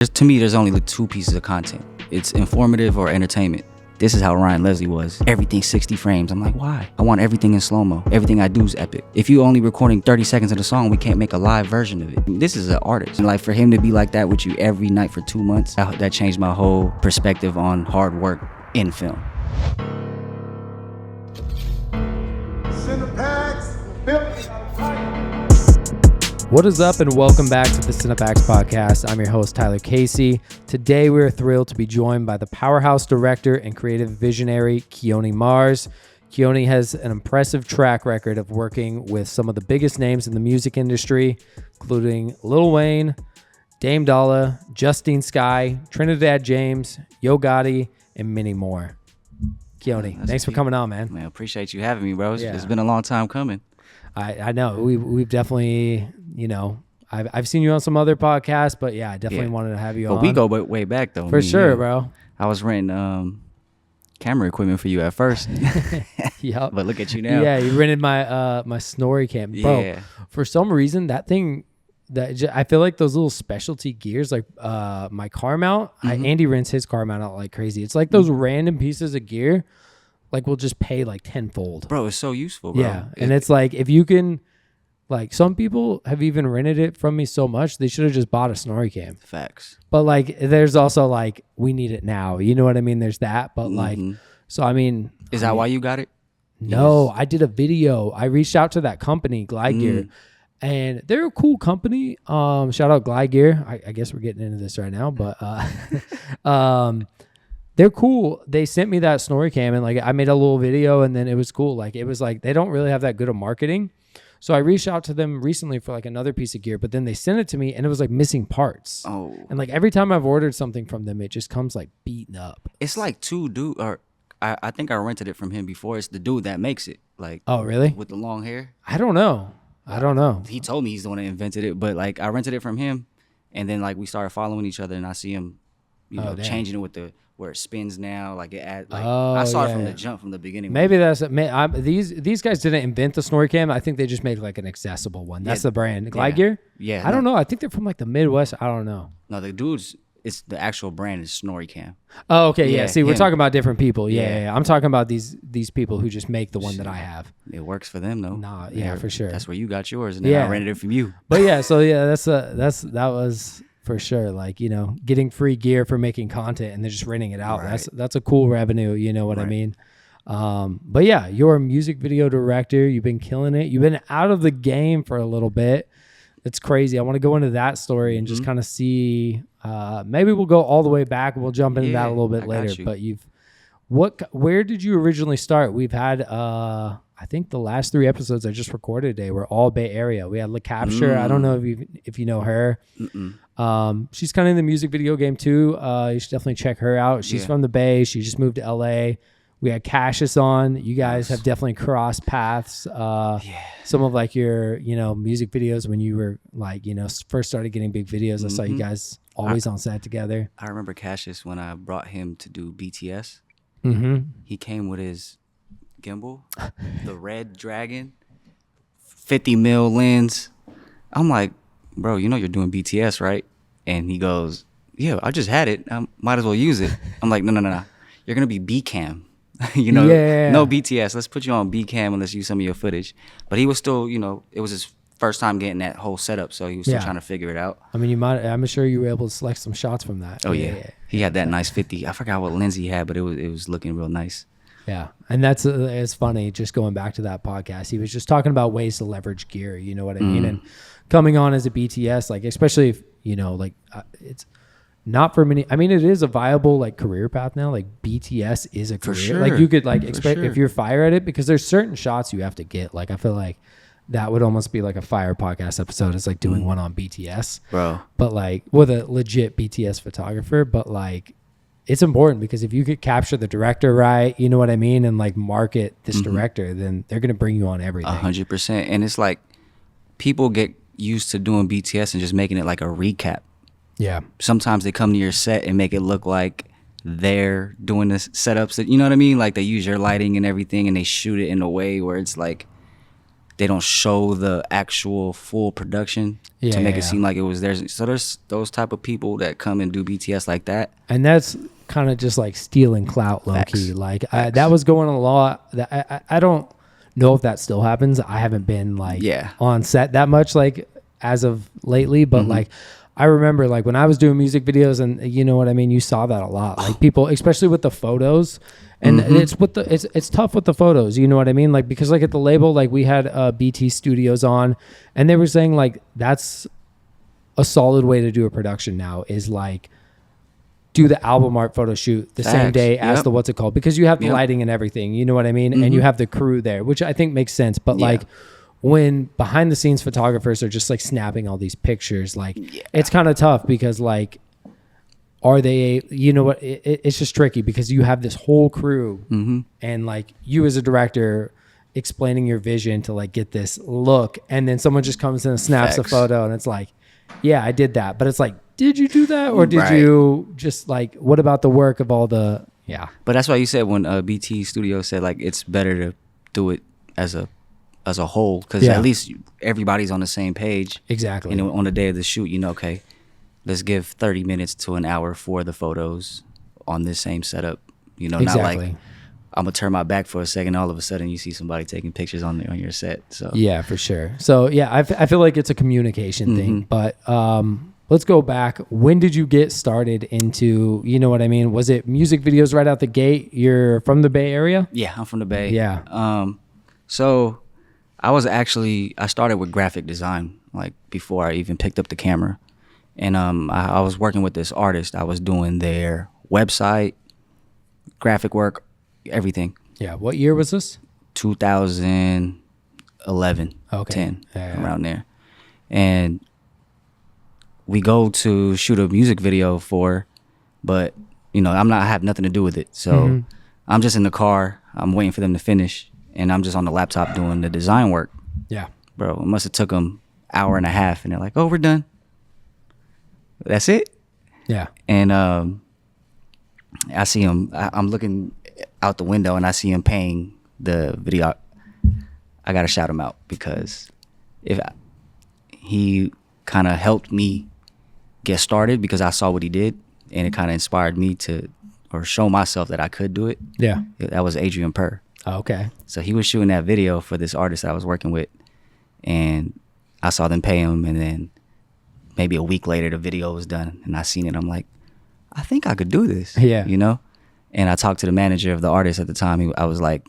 To me, there's only like two pieces of content. It's informative or entertainment. This is how Ryan Leslie was. Everything 60 frames. I'm like, why? I want everything in slow-mo. Everything I do is epic. If you only recording 30 seconds of the song, we can't make a live version of it. This is an artist. And like for him to be like that with you every night for 2 months, that changed my whole perspective on hard work in film. CinePacks, What is up, and welcome back to the CinePacks podcast. I'm your host, Tyler Casey. Today, we're thrilled to be joined by the powerhouse director and creative visionary, Keoni Mars. Keoni has an impressive track record of working with some of the biggest names in the music industry, including Lil Wayne, Dame Dolla, Justine Skye, Trinidad James, Yo Gotti, and many more. Keoni, thanks for coming on, man. Man, appreciate you having me, bro. It's been a long time coming. I know we've definitely, you know, I've seen you on some other podcasts, but yeah, I definitely wanted to have you on. But we go way back though. For sure, bro. I was renting camera equipment for you at first. Yep. But look at you now. Yeah, you rented my Snorri cam, bro. Yeah. For some reason, that thing I feel like those little specialty gears, like my car mount. Andy rents his car mount out like crazy. It's like those random pieces of gear. Like we'll just pay like tenfold. Bro, it's so useful, bro. Yeah. And it's like if you can, like some people have even rented it from me so much, they should have just bought a Snorri cam. Facts. But like there's also like we need it now. You know what I mean? There's that. But like so I mean Is that why you got it? No, I did a video. I reached out to that company, Glide Gear. And they're a cool company. Shout out Glide Gear. I guess we're getting into this right now, but they're cool. They sent me that Snorri cam and like I made a little video and then it was cool. Like it was like they don't really have that good of marketing. So I reached out to them recently for like another piece of gear, but then they sent it to me and it was like missing parts. Oh. And like every time I've ordered something from them, it just comes like beaten up. It's like two dude or I think I rented it from him before. It's the dude that makes it. Like Oh, really? with the long hair. I don't know. He told me he's the one that invented it, but like I rented it from him and then like we started following each other and I see him, you know, changing it with the where it spins now, like it adds, like I saw it from the jump, from the beginning. Maybe that's these guys didn't invent the Snorri cam. I think they just made like an accessible one. That's the brand, Glide Gear. Yeah, I don't know. I think they're from like the Midwest. I don't know. No, the dudes. It's the actual brand is Snorri Cam. Oh, okay, yeah. See, we're him. talking about different people. Yeah. I'm talking about these people who just make the one that I have. It works for them though. Nah, yeah, for sure. That's where you got yours, and then I rented it from you. But yeah, so yeah, that was for sure. Like, you know, getting free gear for making content and then just renting it out. Right. That's a cool revenue. You know what I mean? But yeah, you're a music video director. You've been killing it. You've been out of the game for a little bit. It's crazy. I want to go into that story and just kind of see. Maybe we'll go all the way back. We'll jump into that a little bit later. But where did you originally start? We've had, I think the last 3 episodes I just recorded today were all Bay Area. We had La Capture. I don't know if you know her. She's kind of in the music video game too. You should definitely check her out. She's from the Bay. She just moved to LA. We had Cassius on. You guys have definitely crossed paths. Some of like your, you know, music videos when you were like, you know, first started getting big videos. I saw you guys always on set together. I remember Cassius when I brought him to do BTS. He came with his gimbal, the Red Dragon, 50 mil lens. I'm like, bro, you know you're doing BTS, right? And he goes, yeah, I just had it. I might as well use it. I'm like, no. You're going to be B-Cam. You know, no BTS. Let's put you on B-Cam and let's use some of your footage. But he was still, you know, it was his first time getting that whole setup, so he was still trying to figure it out. I mean, I'm sure you were able to select some shots from that. Oh yeah. He had that nice 50. I forgot what lens he had, but it was looking real nice. Yeah, and it's funny. Just going back to that podcast, he was just talking about ways to leverage gear. You know what I mean? And coming on as a BTS, like especially if you know, like it's. Not for many. I mean, it is a viable like career path now. Like BTS is a career. Sure. Like you could like expect if you're fire at it, because there's certain shots you have to get. Like I feel like that would almost be like a fire podcast episode. It's like doing one on BTS, bro. But like with a legit BTS photographer. But like it's important because if you could capture the director right, you know what I mean, and like market this director, then they're gonna bring you on everything. 100%. And it's like people get used to doing BTS and just making it like a recap. Yeah. Sometimes they come to your set and make it look like they're doing the setups that, you know what I mean? Like they use your lighting and everything and they shoot it in a way where it's like they don't show the actual full production to make it seem like it was theirs. So there's those type of people that come and do BTS like that, and that's kind of just like stealing clout, low key. Like that was going on a lot. I don't know if that still happens. I haven't been like on set that much like as of lately, but like I remember like when I was doing music videos, and you know what I mean, you saw that a lot. Like people, especially with the photos. And it's tough with the photos, you know what I mean? Like, because like at the label, like we had BT Studios on, and they were saying like that's a solid way to do a production now is like do the album art photo shoot the same day as the what's it called, because you have the lighting and everything, you know what I mean? And you have the crew there, which I think makes sense. But like when behind the scenes photographers are just like snapping all these pictures, like it's kind of tough because like, are they, you know what, it's just tricky because you have this whole crew and like you as a director explaining your vision to like get this look, and then someone just comes in and snaps a photo and it's like, yeah, I did that. But it's like, did you do that? Or did you just like, what about the work of all the, But that's why you said when BT Studio said like it's better to do it as a whole, because at least everybody's on the same page. Exactly. And on the day of the shoot, you know, okay, let's give 30 minutes to an hour for the photos on this same setup. You know, not like I'm gonna turn my back for a second, all of a sudden you see somebody taking pictures on your set. So yeah, for sure. So yeah, I feel like it's a communication thing. But let's go back. When did you get started into, you know what I mean? Was it music videos right out the gate? You're from the Bay Area? Yeah, I'm from the Bay. Yeah. So I started with graphic design like before I even picked up the camera. And I was working with this artist. I was doing their website, graphic work, everything. Yeah. What year was this? 2011, 10, around there. And we go to shoot a music video but you know, I have nothing to do with it. So I'm just in the car. I'm waiting for them to finish, and I'm just on the laptop doing the design work. Yeah. Bro, it must have took them an hour and a half, and they're like, "Oh, we're done." That's it. Yeah. And I see him. I'm looking out the window and I see him paying the video. I gotta shout him out because he kind of helped me get started, because I saw what he did and it kind of inspired me to show myself that I could do it. Yeah. That was Adrian Purr. Oh, okay. So he was shooting that video for this artist I was working with, and I saw them pay him, and then maybe a week later the video was done and I seen it. I'm like, I think I could do this. Yeah. You know? And I talked to the manager of the artist at the time. I was like,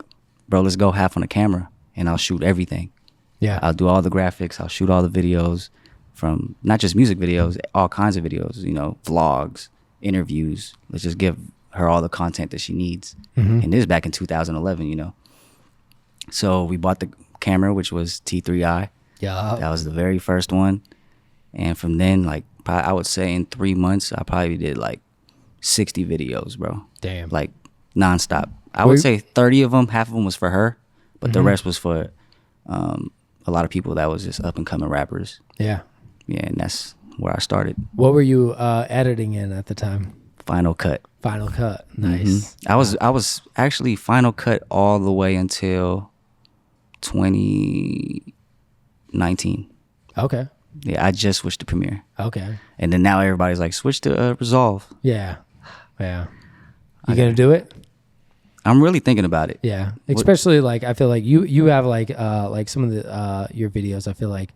bro, let's go half on the camera and I'll shoot everything. Yeah. I'll do all the graphics. I'll shoot all the videos, from not just music videos, all kinds of videos, you know, vlogs, interviews. Let's just give her all the content that she needs. And this is back in 2011, you know? So we bought the camera, which was T3i. Yeah. That was the very first one. And from then, like, I would say in 3 months, I probably did like 60 videos, bro. Damn. Like nonstop. I would say 30 of them, half of them was for her, but the rest was for a lot of people that was just up and coming rappers. Yeah. Yeah, and that's where I started. What were you editing in at the time? Final Cut. Final Cut. Nice. I was actually Final Cut all the way until 2019. Okay. Yeah, I just switched to Premiere. Okay. And then now everybody's like, switch to Resolve. Yeah. Yeah. You gonna do it? I'm really thinking about it. Yeah. Especially like, I feel like you have like some of the your videos, I feel like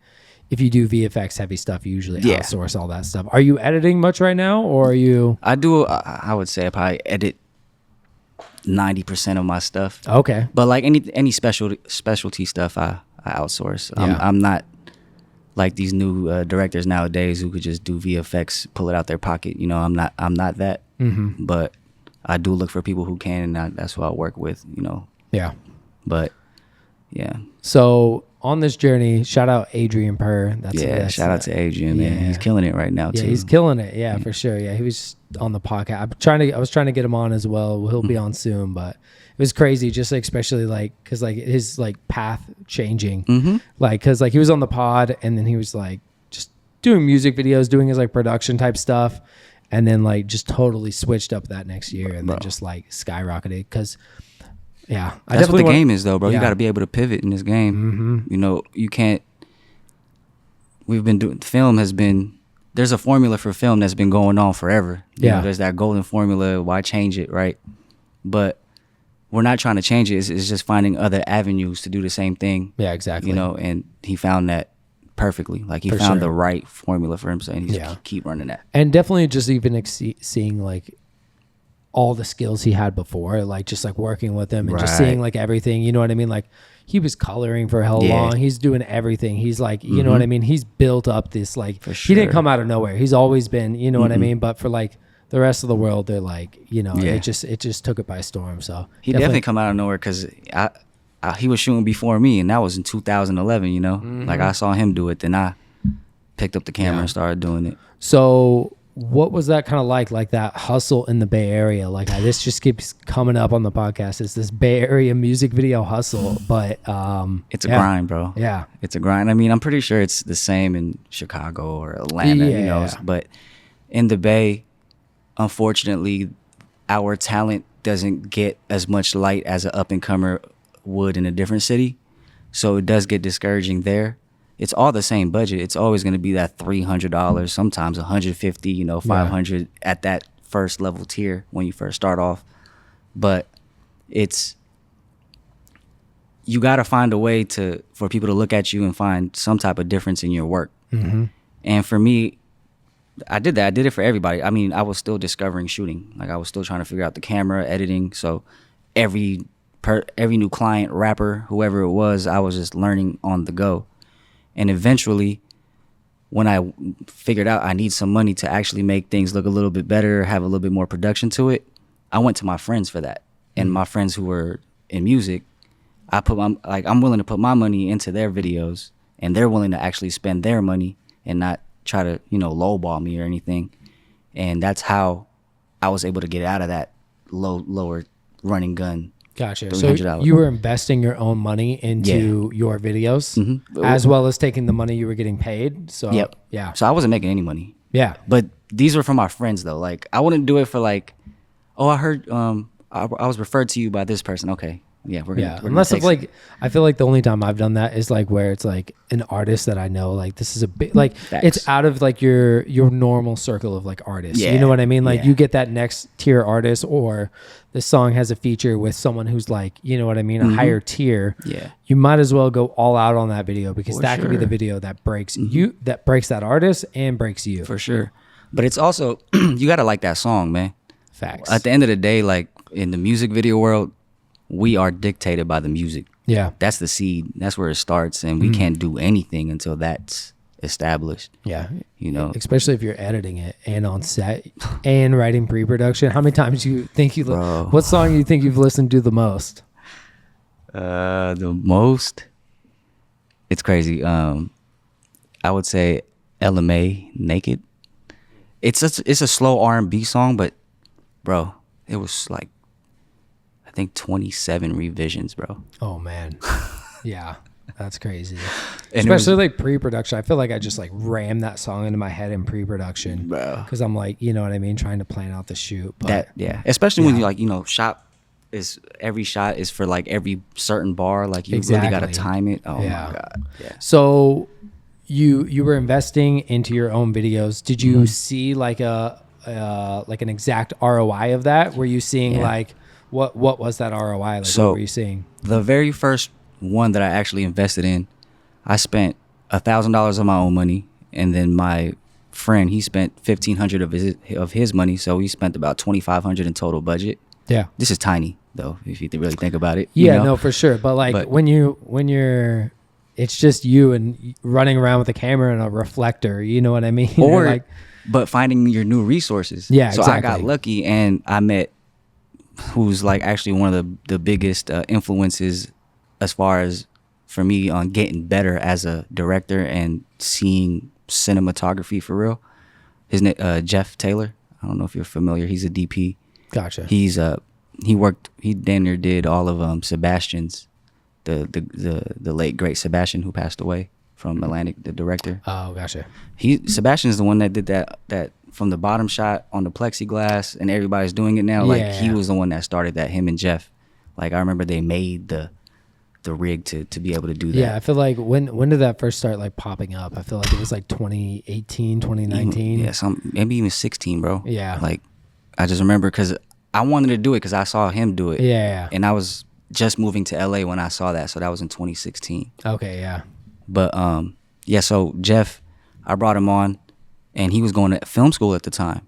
if you do VFX heavy stuff, you usually outsource all that stuff. Are you editing much right now, or are you? I do. I would say I probably edit 90% of my stuff. Okay. But like any specialty stuff, I outsource. I'm not like these new directors nowadays who could just do VFX, pull it out their pocket. You know, I'm not that. But I do look for people who can, and that's who I work with. You know. Yeah. But yeah. So on this journey, shout out Adrian Purr. Shout out to Adrian, man. He's killing it right now too. Yeah, he's killing it. Yeah, for sure. Yeah, he was on the podcast. I was trying to get him on as well. He'll be on soon, but it was crazy, just like, especially like, cause like his like path changing, like, cause like he was on the pod and then he was like just doing music videos, doing his like production type stuff, and then like just totally switched up that next year and then just like skyrocketed. Cause Yeah. That's what the game is, though, bro. You got to be able to pivot in this game. You know, you can't. We've been doing film has been. There's a formula for film that's been going on forever. You know, there's that golden formula. Why change it, right? But we're not trying to change it. It's just finding other avenues to do the same thing. Yeah, exactly. You know, and he found that perfectly. Like he found the right formula for himself, and he's keep running that. And definitely just even seeing like all the skills he had before, like just like working with him and just seeing like everything, you know what I mean? Like he was coloring for how long. He's doing everything. He's like, you know what I mean? He's built up this like, he didn't come out of nowhere. He's always been, you know what I mean? But for like the rest of the world, they're like, you know, it just took it by storm. So he definitely come out of nowhere because he was shooting before me, and that was in 2011, you know? Like I saw him do it, then I picked up the camera and started doing it. So what was that kind of like that hustle in the Bay Area? Like this just keeps coming up on the podcast. It's this Bay Area music video hustle, but it's a grind, bro. Yeah, it's a grind. I mean, I'm pretty sure it's the same in Chicago or Atlanta, you know, but in the Bay, unfortunately, our talent doesn't get as much light as an up-and-comer would in a different city, so it does get discouraging there. It's all the same budget. It's always going to be that $300, sometimes $150, you know, $500 at that first level tier when you first start off. But it's, you got to find a way for people to look at you and find some type of difference in your work. And for me, I did that. I did it for everybody. I mean, I was still discovering shooting. Like I was still trying to figure out the camera, editing. So every new client, rapper, whoever it was, I was just learning on the go. And eventually, when I figured out I need some money to actually make things look a little bit better, have a little bit more production to it, I went to my friends for that. And my friends who were in music, I'm willing to put my money into their videos, and they're willing to actually spend their money and not try to, you know, lowball me or anything. And that's how I was able to get out of that lower running gun. Gotcha. So you were investing your own money into your videos as well as taking the money you were getting paid. So yeah. So I wasn't making any money. Yeah. But these were from my friends though. Like I wouldn't do it for like, oh, I heard I was referred to you by this person. Okay. Yeah, we're unless it's like, I feel like the only time I've done that is like where it's like an artist that I know, like this is a bit like it's out of like your normal circle of like artists. You know what I mean? Like you get that next tier artist, or the song has a feature with someone who's like, you know what I mean, a higher tier. Yeah, you might as well go all out on that video because that could be the video that breaks you, that breaks that artist and breaks you for sure. But it's also you gotta like that song, man. Facts. At the end of the day, like in the music video world, we are dictated by the music. Yeah. That's the seed. That's where it starts. And we can't do anything until that's established. Yeah. You know, especially if you're editing it and on set and writing pre-production. How many times do you think what song do you think you've listened to the most? The most? It's crazy. I would say LMA, Naked. It's a slow R&B song, but bro, it was like, I think 27 revisions, bro. Oh man. Yeah, that's crazy. Especially like pre-production. I feel like I just like rammed that song into my head in pre-production, bro, because I'm like, you know what I mean, trying to plan out the shoot. But especially when you like, you know, every shot is for like every certain bar, like you really got to time it. Oh my god. Yeah. So you were investing into your own videos. Did you see like like an exact ROI of that? Were you seeing like what was that ROI? Like, so what were you seeing? The very first one that I actually invested in, I spent $1,000 of my own money, and then my friend, he spent $1,500 of his money, so we spent about $2,500 in total budget. Yeah, this is tiny though, if you really think about it. Yeah, you know? No, for sure. But like when you're, it's just you and running around with a camera and a reflector. You know what I mean? Or like, but finding your new resources. Yeah, so exactly. I got lucky, and I met who's like actually one of the biggest influences as far as for me on getting better as a director and seeing cinematography for real. His name Jeff Taylor. I don't know if you're familiar. He's a DP. Gotcha. He's he damn near did all of Sebastian's, the late great Sebastian who passed away from Atlantic, the director. Oh, gotcha. Sebastian is the one that did that from the bottom shot on the plexiglass, and everybody's doing it now. Like he was the one that started that. Him and Jeff, Like I remember they made the rig to be able to do that. Yeah, I feel like when did that first start like popping up? I feel like it was like 2018, 2019. Yeah, maybe even 16, bro. Yeah. Like I just remember because I wanted to do it because I saw him do it. Yeah. And I was just moving to LA when I saw that, so that was in 2016. Okay, yeah. But yeah, so Jeff, I brought him on, and he was going to film school at the time.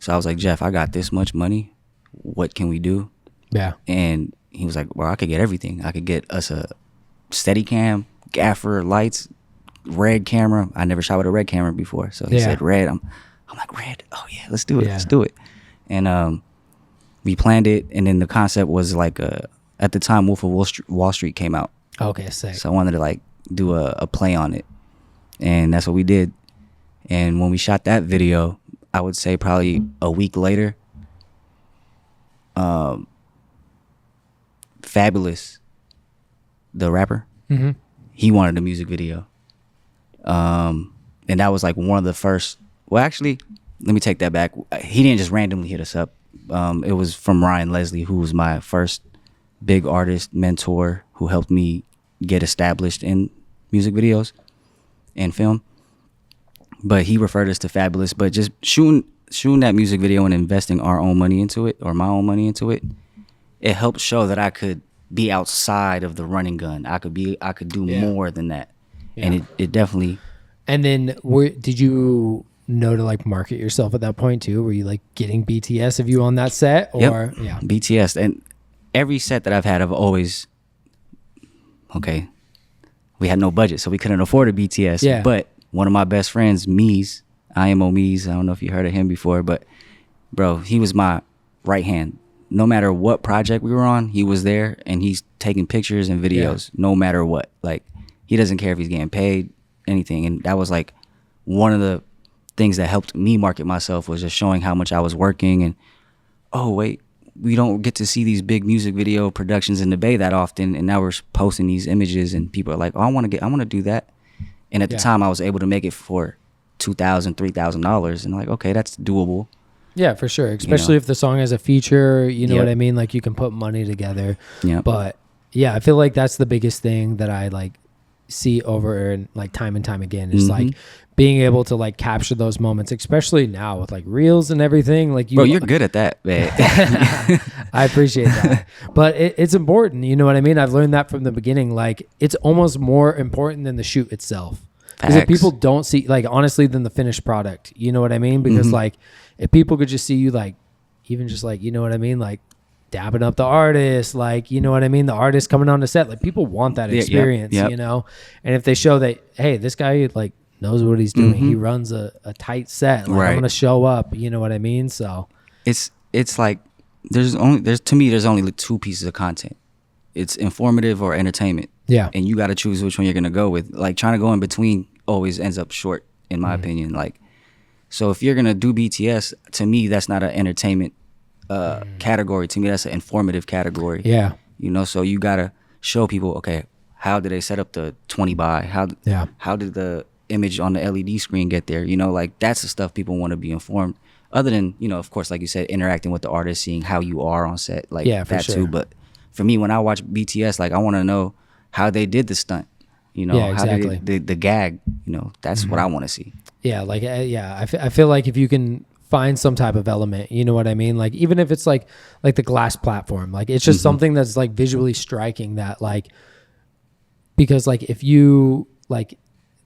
So I was like, Jeff, I got this much money. What can we do? Yeah. And he was like, well, I could get everything. I could get us a Steadicam, gaffer, lights, red camera. I never shot with a red camera before, so he said red. I'm like, red? Oh yeah, let's do it. Let's do it. And we planned it, and then the concept was like at the time Wolf of Wall Street came out. Okay, sick. So I wanted to like do a play on it, and that's what we did. And when we shot that video, I would say probably a week later, Fabulous, the rapper, he wanted a music video. And that was like one of the first. Well, actually, let me take that back. He didn't just randomly hit us up. It was from Ryan Leslie, who was my first big artist mentor, who helped me get established in music videos and film. But he referred us to Fabulous. But just shooting that music video and investing our own money into it, or my own money into it, it helped show that I could be outside of the running gun. I could do more than that. Yeah. And it definitely. And then did you know to like market yourself at that point too? Were you like getting BTS of you on that set? Or yep. Yeah, BTS. And every set that I've had, I've always, okay, we had no budget, so we couldn't afford a BTS. Yeah. But one of my best friends, Mies, IMO Mies, I don't know if you heard of him before, but bro, he was my right hand. No matter what project we were on, he was there, and he's taking pictures and videos no matter what. Like, he doesn't care if he's getting paid, anything. And that was like one of the things that helped me market myself, was just showing how much I was working. And oh wait, we don't get to see these big music video productions in the Bay that often, and now we're posting these images, and people are like, oh, I want to do that. And at the time, I was able to make it for $2,000, $3,000, and like, okay, that's doable. Yeah, for sure. Especially if the song has a feature, you know what I mean? Like, you can put money together. Yeah. But yeah, I feel like that's the biggest thing that I like see over and like time and time again is like being able to like capture those moments, especially now with like reels and everything. Like, bro, you're good at that, man. I appreciate that. But it's important. You know what I mean? I've learned that from the beginning. Like, it's almost more important than the shoot itself. Because if people don't see, like, honestly, than the finished product, you know what I mean? Because like, if people could just see you, like, even just like, you know what I mean? Like, dabbing up the artist, like, you know what I mean? The artist coming on the set, like, people want that experience, you know? And if they show that, hey, this guy, like, knows what he's doing. He runs a tight set. Like, I'm going to show up, you know what I mean? So it's like, to me, there's only two pieces of content. It's informative or entertainment. Yeah. And you got to choose which one you're going to go with. Like, trying to go in between always ends up short, in my opinion. Like, so if you're going to do BTS, to me, that's not an entertainment category. To me, that's an informative category. Yeah. You know, so you got to show people, okay, how did they set up the 20 by? How did the image on the LED screen get there? You know, like, that's the stuff people want to be informed. Other than, you know, of course, like you said, interacting with the artist, seeing how you are on set, like that too. But for me, when I watch BTS, like, I want to know how they did the stunt. You know, how they the gag, you know, that's what I want to see. Yeah, like, I feel like if you can find some type of element, you know what I mean? Like, even if it's like the glass platform, like, it's just something that's like visually striking, that like, because like, if you like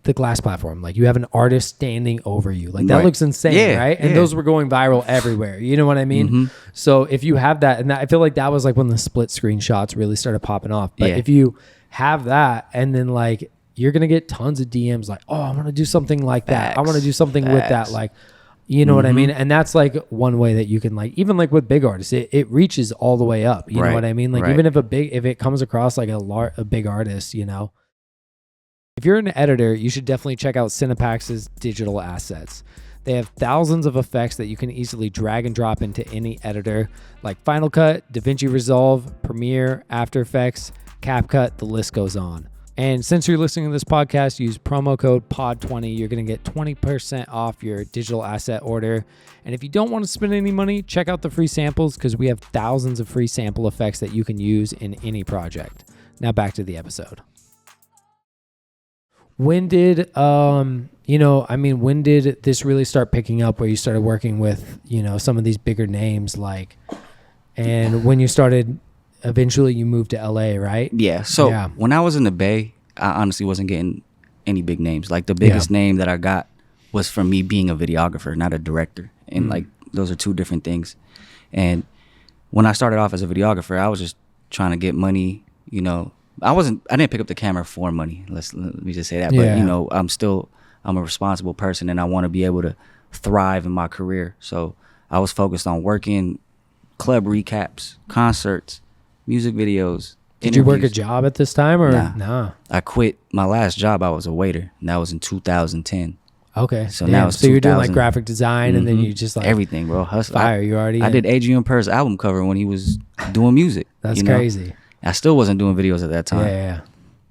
the glass platform, like, you have an artist standing over you, like, that looks insane, right? And those were going viral everywhere, you know what I mean? So if you have that, and I feel like that was like when the split screen shots really started popping off. But if you have that, and then like, you're gonna get tons of DMs like, oh, I want to do something like that. I want to do something with that, like, you know what I mean? And that's like one way that you can, like, even like with big artists, it reaches all the way up. You know what I mean? Like, even if it comes across like a big artist, you know. If you're an editor, you should definitely check out CinePacks' digital assets. They have thousands of effects that you can easily drag and drop into any editor, like Final Cut, DaVinci Resolve, Premiere, After Effects, CapCut, the list goes on. And since you're listening to this podcast, use promo code POD20. You're going to get 20% off your digital asset order. And if you don't want to spend any money, check out the free samples because we have thousands of free sample effects that you can use in any project. Now back to the episode. When did, when did this really start picking up where you started working with, some of these bigger names and when you started, eventually you moved to LA, right? Yeah. So when I was in the Bay, I honestly wasn't getting any big names. Like the biggest name that I got was from me being a videographer, not a director. And like, those are two different things. And when I started off as a videographer, I was just trying to get money, I didn't pick up the camera for money. Let me just say that. But I'm a responsible person and I want to be able to thrive in my career. So I was focused on working club recaps, concerts, music videos. Did you work a job at this time or nah? I quit my last job. I was a waiter and that was in 2010. Okay. So now it's you're doing like graphic design and then you just like everything, bro. Hustle. Fire. You already. I did Adrian Pearl's album cover when he was doing music. That's crazy. I still wasn't doing videos at that time. Yeah.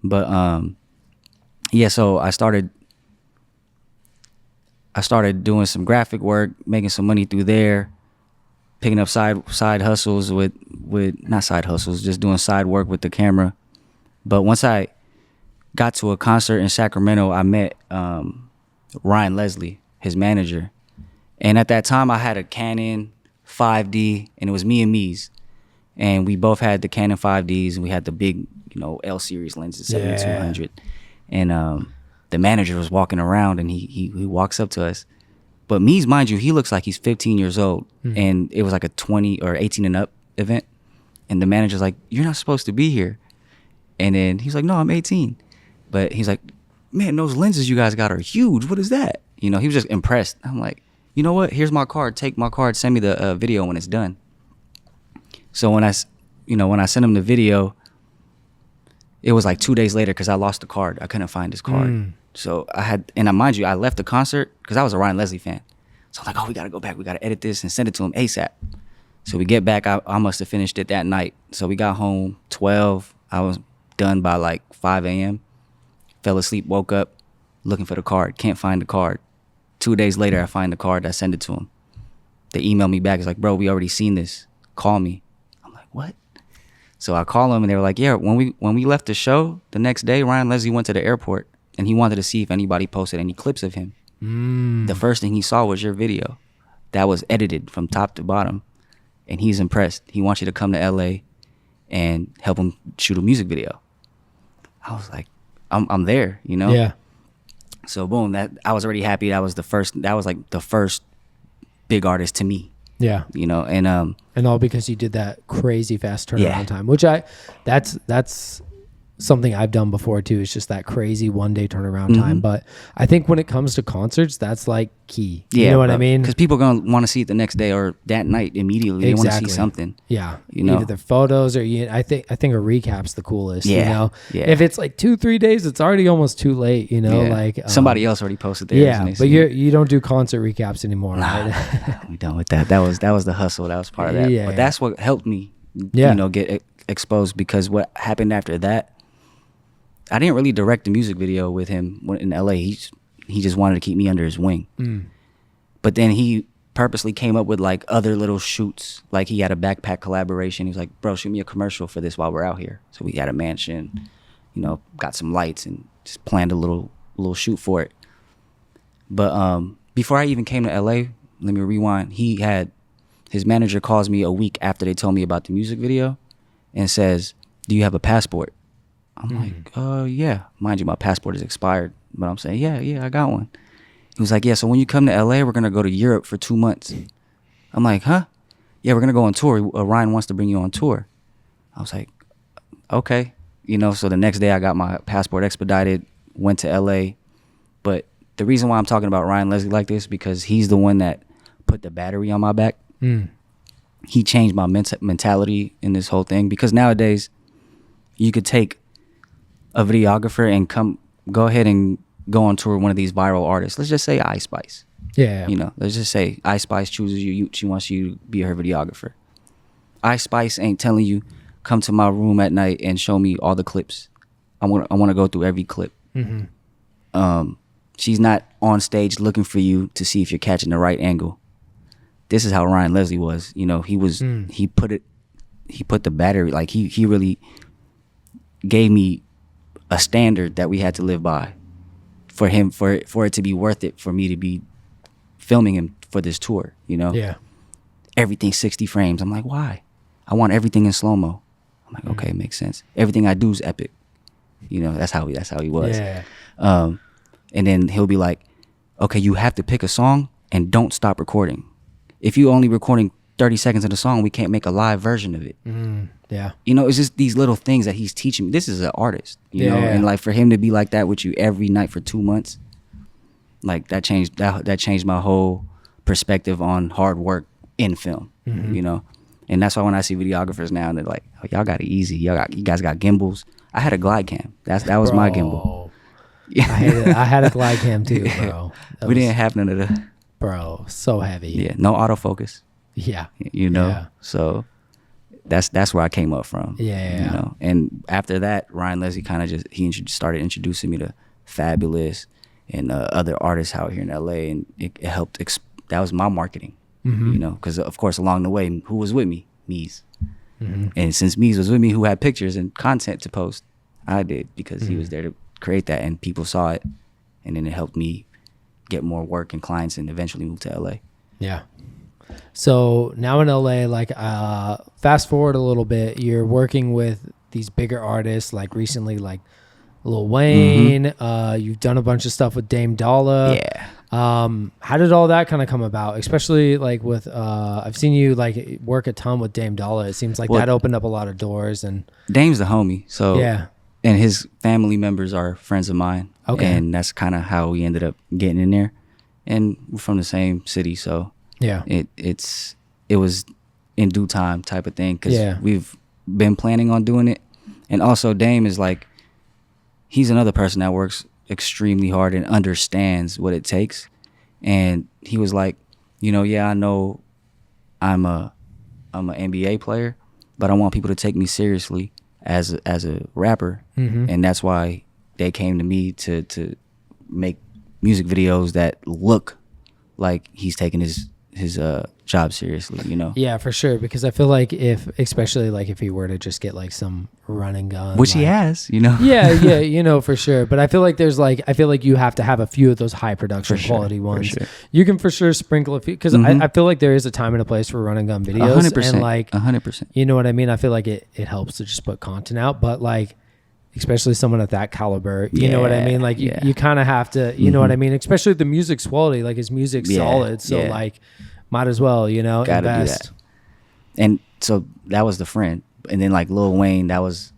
But so I started doing some graphic work, making some money through there, picking up side hustles with not side hustles, just doing side work with the camera. But once I got to a concert in Sacramento, I met Ryan Leslie, his manager. And at that time I had a Canon 5D and it was me and Mies. And we both had the Canon 5Ds and we had the big, L series lenses, 7200. And the manager was walking around and he walks up to us. But Mies, mind you, he looks like he's 15 years old. And it was like a 20 or 18 and up event. And the manager's like, "You're not supposed to be here." And then he's like, "No, I'm 18. But he's like, "Man, those lenses you guys got are huge. What is that?" He was just impressed. I'm like, "You know what? Here's my card. Take my card. Send me the video when it's done." So when I sent him the video, it was like 2 days later because I lost the card. I couldn't find his card. So mind you, I left the concert because I was a Ryan Leslie fan. So I'm like, "Oh, we got to go back. We got to edit this and send it to him ASAP." So we get back. I must have finished it that night. So we got home 12. I was done by like 5 a.m. Fell asleep, woke up, looking for the card. Can't find the card. 2 days later, I find the card. I send it to him. They email me back. It's like, "Bro, we already seen this. Call me." What? So I call them and they were like, "Yeah, when we left the show the next day, Ryan Leslie went to the airport and he wanted to see if anybody posted any clips of him. The first thing he saw was your video that was edited from top to bottom, and he's impressed. He wants you to come to LA and help him shoot a music video." I was like, I'm there, Yeah. So boom, I was already happy. That was like the first big artist to me. Yeah. And all because you did that crazy fast turnaround time, which that's something I've done before too. It's just that crazy 1 day turnaround time. But I think when it comes to concerts, that's like key. You know what I mean? Because people are going to want to see it the next day or that night immediately. They want to see something. Yeah. Either the photos or I think a recap's the coolest. If it's like 2-3 days, it's already almost too late, like somebody else already posted theirs. Yeah, but you don't do concert recaps anymore, right? We done with that. That was the hustle. That was part of that. Yeah, but that's what helped me, get exposed, because what happened after that, I didn't really direct the music video with him in LA. He just wanted to keep me under his wing. But then he purposely came up with like other little shoots. Like he had a backpack collaboration. He was like, "Bro, shoot me a commercial for this while we're out here." So we had a mansion, got some lights and just planned a little shoot for it. But before I even came to LA, let me rewind. His manager calls me a week after they told me about the music video and says, "Do you have a passport?" I'm like, yeah. Mind you, my passport is expired. But I'm saying, yeah, I got one. He was like, "Yeah, so when you come to LA, we're going to go to Europe for 2 months." I'm like, "Huh?" "Yeah, we're going to go on tour. Ryan wants to bring you on tour." I was like, "Okay." So the next day I got my passport expedited, went to LA. But the reason why I'm talking about Ryan Leslie like this, because he's the one that put the battery on my back. He changed my mentality in this whole thing, because nowadays you could take a videographer and go ahead and go on tour with one of these viral artists. Let's just say Ice Spice. Yeah. Let's just say Ice Spice chooses you. She wants you to be her videographer. Ice Spice ain't telling you, "Come to my room at night and show me all the clips I want to go through every clip. She's not on stage looking for you to see if you're catching the right angle. This is how Ryan Leslie was. You know, he put the battery, like he really gave me a standard that we had to live by for him, for it to be worth it for me to be filming him for this tour, you know? Yeah. Everything 60 frames. I'm like, why? I want everything in slow-mo. I'm like, okay, makes sense. Everything I do is epic. You know, that's how he was. Yeah. And then he'll be like, okay, you have to pick a song and don't stop recording. If you only recording 30 seconds of the song, we can't make a live version of it. Yeah. You know, it's just these little things that he's teaching me. This is an artist, you know, and like for him to be like that with you every night for 2 months, like that changed my whole perspective on hard work in film, you know. And that's why when I see videographers now, and they're like, oh, y'all got it easy. You guys got gimbals. I had a glide cam. That was my gimbal. Yeah. I had a glide cam too, bro. We didn't have none of the. Bro, so heavy. Yeah, no autofocus. Yeah. You know, yeah. So that's where I came up from. Yeah. You know, and after that, Ryan Leslie kind of started introducing me to Fabulous and other artists out here in LA, and it helped. That was my marketing. You know, because of course along the way, who was with me? Mees. And since Mees was with me, who had pictures and content to post, I did, because he was there to create that, and people saw it, and then it helped me get more work and clients, and eventually move to LA. Yeah. So now in LA, like fast forward a little bit, you're working with these bigger artists, like recently, like Lil Wayne. You've done a bunch of stuff with Dame Dolla. Yeah. How did all that kind of come about? Especially like with I've seen you like work a ton with Dame Dolla. It seems like that opened up a lot of doors. And Dame's the homie, so yeah. And his family members are friends of mine. Okay. And that's kind of how we ended up getting in there. And we're from the same city, so yeah, it was in due time type of thing, because we've been planning on doing it. And also Dame is like, he's another person that works extremely hard and understands what it takes. And he was like, you know, yeah, I know I'm an NBA player, but I want people to take me seriously as a rapper. And that's why they came to me to make music videos that look like he's taking his job seriously, you know? Yeah, for sure. Because I feel like especially like if he were to just get like some run and gun, which he has, you know? Yeah, you know, for sure. But I feel like I feel like you have to have a few of those high production quality ones. For sure. You can for sure sprinkle a few, because I feel like there is a time and a place for run and gun videos. 100%. And like 100%. You know what I mean? I feel like it helps to just put content out, but like, especially someone at that caliber, you know what I mean? Like you kind of have to, you know what I mean? Especially the music's quality, like his music's solid. So like, might as well, you know, gotta invest. do that. And so that was the friend. And then like Lil Wayne, that was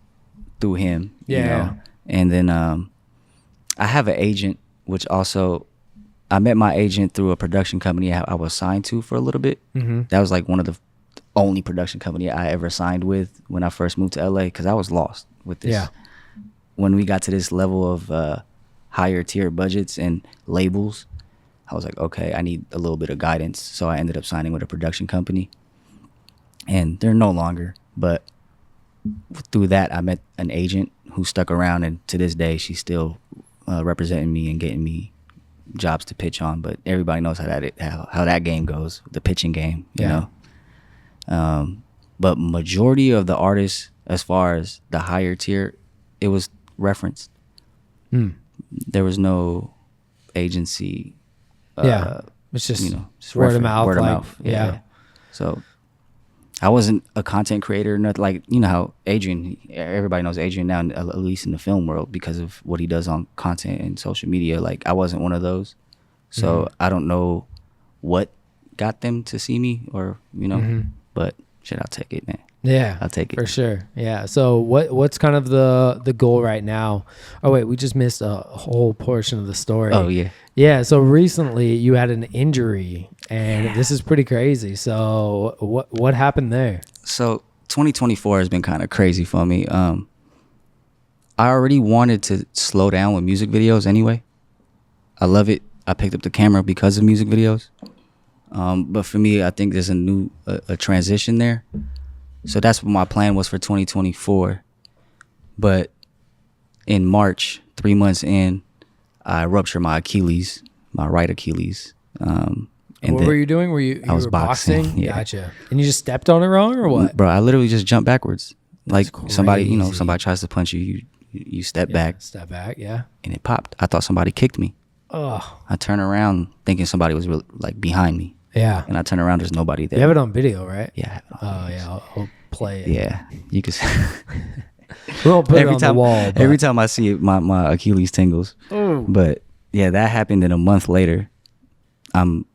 through him, you know? And then I have an agent, which also, I met my agent through a production company I was signed to for a little bit. That was like one of the only production company I ever signed with when I first moved to LA, because I was lost with this. Yeah. When we got to this level of higher tier budgets and labels, I was like, okay, I need a little bit of guidance. So I ended up signing with a production company, and they're no longer. But through that, I met an agent who stuck around, and to this day, she's still representing me and getting me jobs to pitch on. But everybody knows how that game goes, the pitching game, you know. But majority of the artists, as far as the higher tier, it was referenced. There was no agency. It's just, you know, just word of mouth. Word of mouth. Yeah. So I wasn't a content creator, nothing, like, you know how Adrian, everybody knows Adrian now, at least in the film world, because of what he does on content and social media. Like, I wasn't one of those. So I don't know what got them to see me, or, you know, but shit, I'll take it, man. Yeah, I'll take it for sure. Yeah. So what's kind of the goal right now? Oh wait, we just missed a whole portion of the story. Oh yeah. Yeah. So recently you had an injury, and this is pretty crazy. So what happened there? So 2024 has been kind of crazy for me. I already wanted to slow down with music videos anyway. I love it. I picked up the camera because of music videos. But for me, I think there's a transition there. So that's what my plan was for 2024. But in March, 3 months in, I ruptured my Achilles, my right Achilles. And what were you doing? I was boxing? Yeah. Gotcha. And you just stepped on it wrong or what? Bro, I literally just jumped backwards. That's like somebody, crazy. Somebody tries to punch you, you step back. Step back, yeah. And it popped. I thought somebody kicked me. Oh. I turn around thinking somebody was like behind me. Yeah. And I turn around, there's nobody there. You have it on video, right? Yeah. Oh, yeah. I'll play it. Yeah. You can We won't put it on the wall. But. Every time I see it, my Achilles tingles. Ooh. But yeah, that happened. And a month later, I'm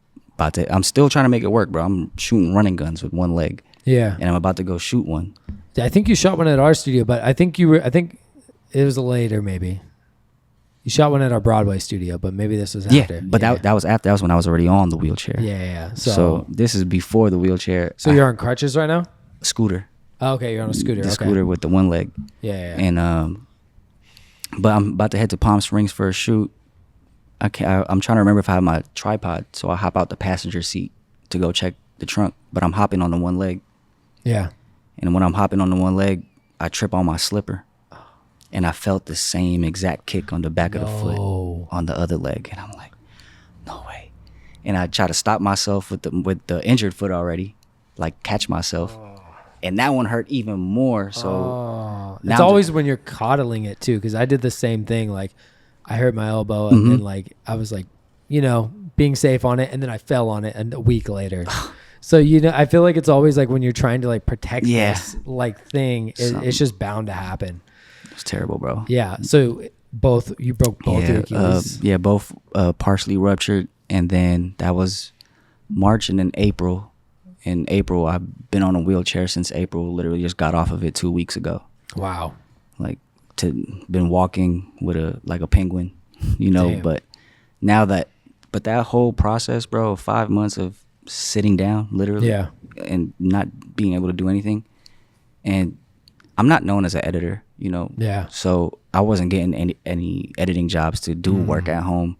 still trying to make it work, bro. I'm shooting running guns with one leg. Yeah. And I'm about to go shoot one. I think you shot one at our studio, but I think it was later maybe. You shot one at our Broadway studio, but maybe this was after. Yeah, but that was after. That was when I was already on the wheelchair. Yeah. So this is before the wheelchair. So you're on crutches right now? Scooter. Oh, okay, you're on a scooter. Scooter with the one leg. Yeah. And but I'm about to head to Palm Springs for a shoot. I'm trying to remember if I have my tripod, so I hop out the passenger seat to go check the trunk. But I'm hopping on the one leg. Yeah. And when I'm hopping on the one leg, I trip on my slipper. And I felt the same exact kick on the back of the foot on the other leg. And I'm like, no way. And I try to stop myself with the injured foot already, like catch myself. And that one hurt even more. So it's always when you're coddling it too, because I did the same thing. Like I hurt my elbow and then like I was like, being safe on it, and then I fell on it a week later. So I feel like it's always like when you're trying to like protect this like thing, it's just bound to happen. It's terrible, bro. Yeah. So you broke both your Achilles. Both partially ruptured, and then that was March, and then April. In April, I've been on a wheelchair since April. Literally just got off of it 2 weeks ago. Wow. Like been walking with a penguin, Damn. But now that whole process, bro, 5 months of sitting down, literally, and not being able to do anything, and I'm not known as an editor, Yeah. So I wasn't getting any editing jobs to do work at home.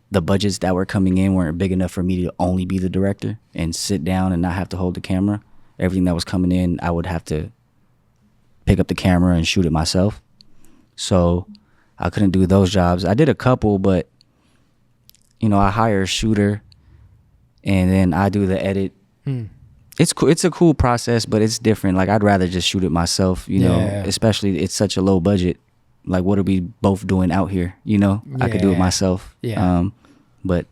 The budgets that were coming in weren't big enough for me to only be the director and sit down and not have to hold the camera. Everything that was coming in, I would have to pick up the camera and shoot it myself. So I couldn't do those jobs. I did a couple, but I hire a shooter and then I do the edit. It's cool. It's a cool process, but it's different. Like I'd rather just shoot it myself, especially it's such a low budget. Like what are we both doing out here? I could do it myself. Yeah. But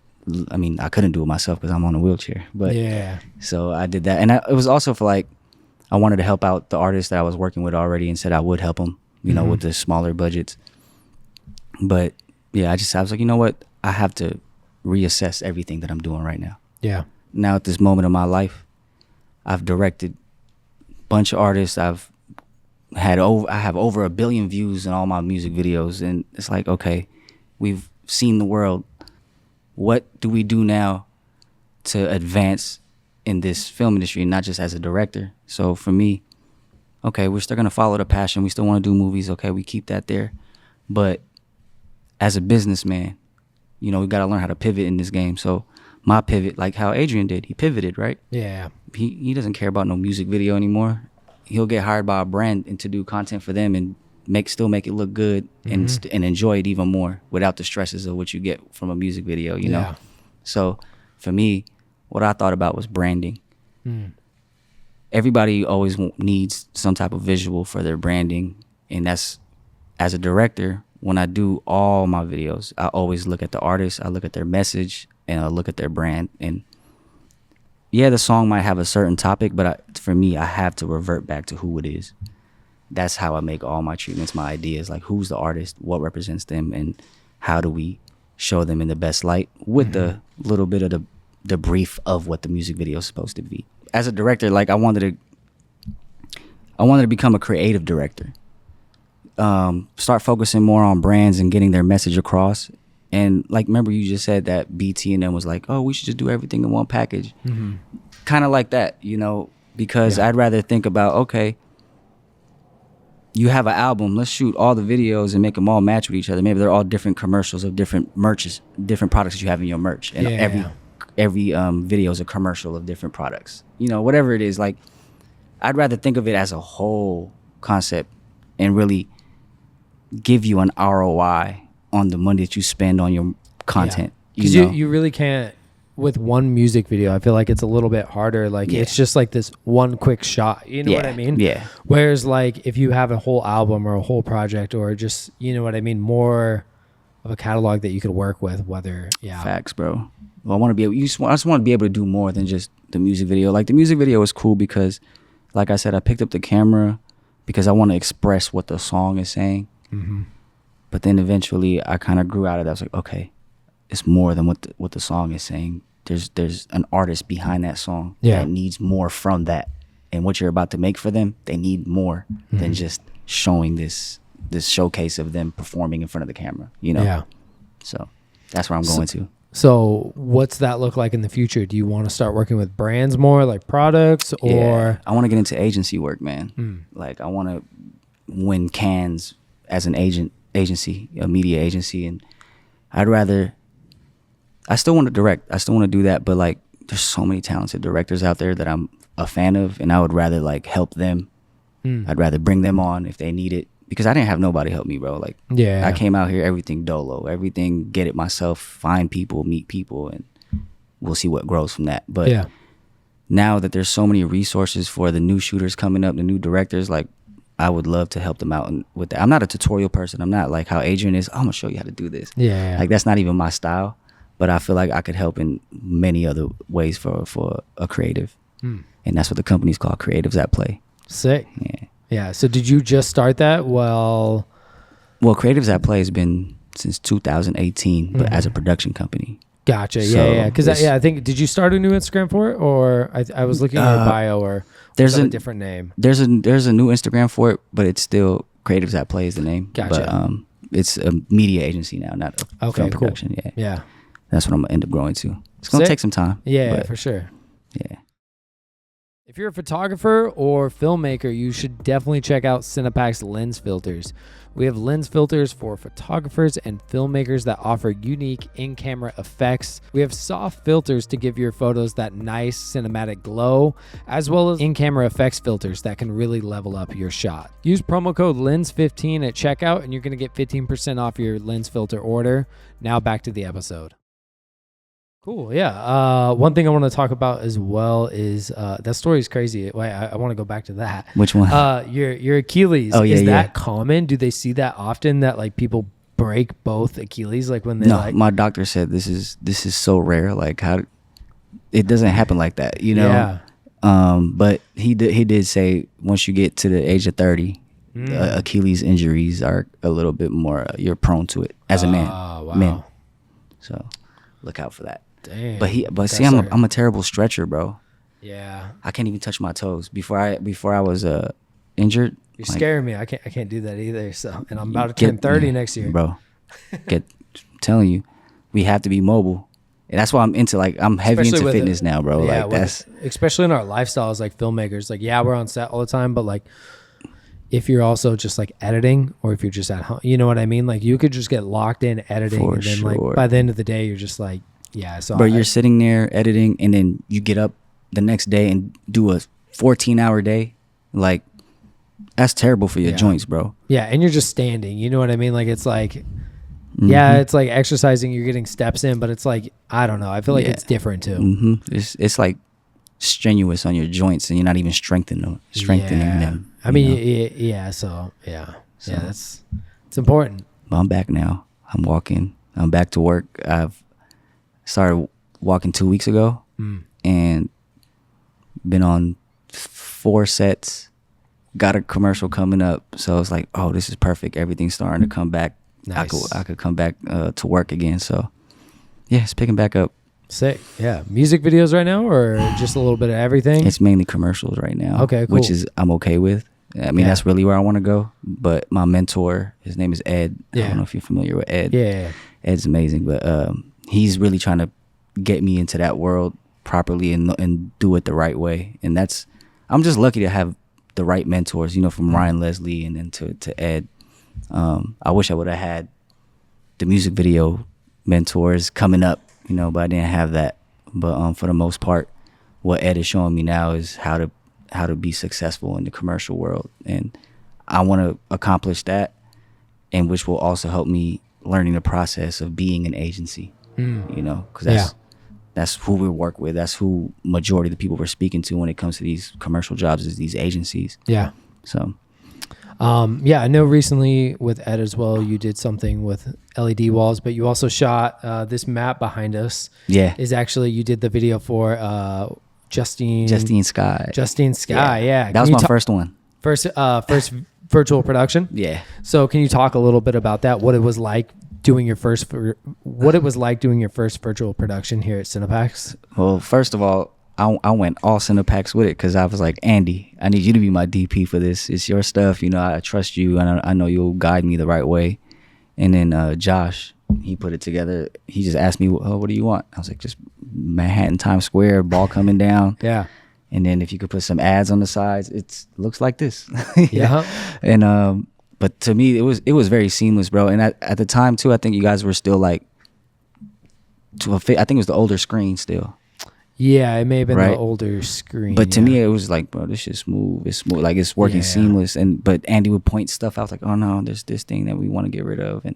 I mean, I couldn't do it myself because I'm on a wheelchair. But so I did that, and it was also for like I wanted to help out the artists that I was working with already, and said I would help them, with the smaller budgets. But yeah, I was like, you know what? I have to reassess everything that I'm doing right now. Yeah. Now at this moment of my life, I've directed a bunch of artists. I have over 1 billion views in all my music videos, and it's like, okay, we've seen the world. What do we do now to advance in this film industry, not just as a director? So for me, okay, we're still gonna follow the passion. We still want to do movies. Okay, we keep that there, but as a businessman, we got to learn how to pivot in this game. So my pivot, like how Adrian did, he pivoted, right? Yeah. He doesn't care about no music video anymore. He'll get hired by a brand and to do content for them and still make it look good and enjoy it even more without the stresses of what you get from a music video, know? So for me, what I thought about was branding. Everybody always needs some type of visual for their branding. And that's, as a director, when I do all my videos, I always look at the artist, I look at their message, and I look at their brand. And yeah, the song might have a certain topic, but for me, I have to revert back to who it is. That's how I make all my treatments, my ideas, like who's the artist, what represents them, and how do we show them in the best light with the little bit of the brief of what the music video is supposed to be. As a director, like I wanted to become a creative director. Start focusing more on brands and getting their message across. And like, remember you just said that BT and them was like, oh, we should just do everything in one package. Kind of like that, because I'd rather think about, okay, you have an album, let's shoot all the videos and make them all match with each other. Maybe they're all different commercials of different merches, different products that you have in your merch. And every video is a commercial of different products. Whatever it is, like, I'd rather think of it as a whole concept and really give you an ROI on the money that you spend on your content. Because you really can't, with one music video, I feel like it's a little bit harder. Like it's just like this one quick shot. You know what I mean? Yeah. Whereas like if you have a whole album or a whole project or just, you know what I mean, more of a catalog that you could work with, whether, Facts, bro. Well, I want to be able, I just want to be able to do more than just the music video. Like the music video is cool because, like I said, I picked up the camera because I want to express what the song is saying. Mm-hmm. But then eventually I kind of grew out of that. I was like, okay, it's more than what the song is saying. There's an artist behind that song that needs more from that. And what you're about to make for them, they need more than just showing this showcase of them performing in front of the camera, you know? Yeah. So that's where I'm going to. So what's that look like in the future? Do you want to start working with brands more, like products, or? Yeah, I want to get into agency work, man. Like I want to win Cannes as an agency, a media agency. And I still want to direct. I still want to do that. But like, there's so many talented directors out there that I'm a fan of. And I would rather like help them. I'd rather bring them on if they need it. Because I didn't have nobody help me, bro. Like, I came out here, everything dolo, everything, get it myself, find people, meet people, and we'll see what grows from that. But now that there's so many resources for the new shooters coming up, the new directors, like, I would love to help them out with that. I'm not a tutorial person. I'm not like how Adrian is. I'm going to show you how to do this. Like, that's not even my style. But I feel like I could help in many other ways for a creative. And that's what the company's called, Creatives at Play. Sick. Yeah. So did you just start that? Well, Creatives at Play has been since 2018, but as a production company. Gotcha. So because I think, did you start a new Instagram for it, or I was looking at your bio, or there's a different name? There's a new Instagram for it, but it's still Creatives at Play is the name. Gotcha. But it's a media agency now, not a film production. Yeah. That's what I'm gonna end up growing to. It's gonna take some time. Yeah, for sure. Yeah. If you're a photographer or filmmaker, you should definitely check out CinePacks lens filters. We have lens filters for photographers and filmmakers that offer unique in-camera effects. We have soft filters to give your photos that nice cinematic glow, as well as in-camera effects filters that can really level up your shot. Use promo code LENS15 at checkout and you're going to get 15% off your lens filter order. Now back to the episode. Cool. Yeah. One thing I want to talk about as well is that story is crazy. Wait, I want to go back to that. Which one? Your Achilles. Oh, yeah, is that common? Do they see that often that like people break both Achilles? Like when they my doctor said this is so rare. Like how it doesn't happen like that, you know? Yeah. But he did say once you get to the age of 30, Achilles injuries are a little bit more. You're prone to it as a man. Wow. Men. So look out for that. Damn. But see, I'm a terrible stretcher, bro. Yeah. I can't even touch my toes. Before I was injured. You're scaring me. I can't do that either. So, and I'm about to turn 30 next year, bro. I'm telling you, we have to be mobile, and that's why I'm into I'm heavy into fitness now, bro. Yeah, like that's especially in our lifestyles, like filmmakers. Like, yeah, we're on set all the time, but like, if you're also just like editing, or if you're just at home, you know what I mean? Like, you could just get locked in editing, and then like by the end of the day, you're just like. Yeah, so bro, you're sitting there editing, and then you get up the next day and do a 14-hour day. Like, that's terrible for your joints, bro. Yeah, and you're just standing. You know what I mean? Like, it's like, it's like exercising. You're getting steps in, but it's like, I don't know. I feel like it's different too. It's like strenuous on your joints, and you're not even strengthening them. I mean, So it's important. But I'm back now. I'm walking. I'm back to work. I've started walking 2 weeks ago and been on 4 sets, got a commercial coming up. So it's like, oh, this is perfect. Everything's starting to come back. Nice. I could come back to work again. So yeah, it's picking back up. Sick. Yeah. Music videos right now, or just a little bit of everything? It's mainly commercials right now. Okay, cool. Which is I'm okay with. I mean, that's really where I want to go. But my mentor, his name is Ed. I don't know if you're familiar with Ed. Yeah. Ed's amazing. But he's really trying to get me into that world properly and do it the right way. And I'm just lucky to have the right mentors, you know, from Ryan Leslie and then to Ed. I wish I would have had the music video mentors coming up, you know, but I didn't have that. But for the most part, what Ed is showing me now is how to be successful in the commercial world. And I want to accomplish that and which will also help me learning the process of being an agency. You know, because that's who we work with. That's who majority of the people we're speaking to when it comes to these commercial jobs is these agencies. Yeah. So. I know recently with Ed as well, you did something with LED walls, but you also shot this map behind us. Yeah. Is actually, you did the video for Justine Skye. Justine Skye, yeah. That was my first one. First virtual production? Yeah. So can you talk a little bit about that? What it was like doing your first virtual production here at CinePacks? Well, first of all, I went all CinePacks with it because I was like, Andy, I need you to be my DP for this. It's your stuff. You know, I trust you, and I know you'll guide me the right way. And then Josh, he put it together. He just asked me, what do you want? I was like, just Manhattan Times Square, ball coming down. Yeah. And then if you could put some ads on the sides, it looks like this. Yeah. And but to me, it was very seamless, bro. And at the time too, I think you guys were still like, I think it was the older screen still. Yeah, it may have been the older screen. But to me, it was like, bro, this shit's smooth. It's smooth. Like, it's working seamless. But Andy would point stuff out. I was like, oh, no, there's this thing that we want to get rid of. And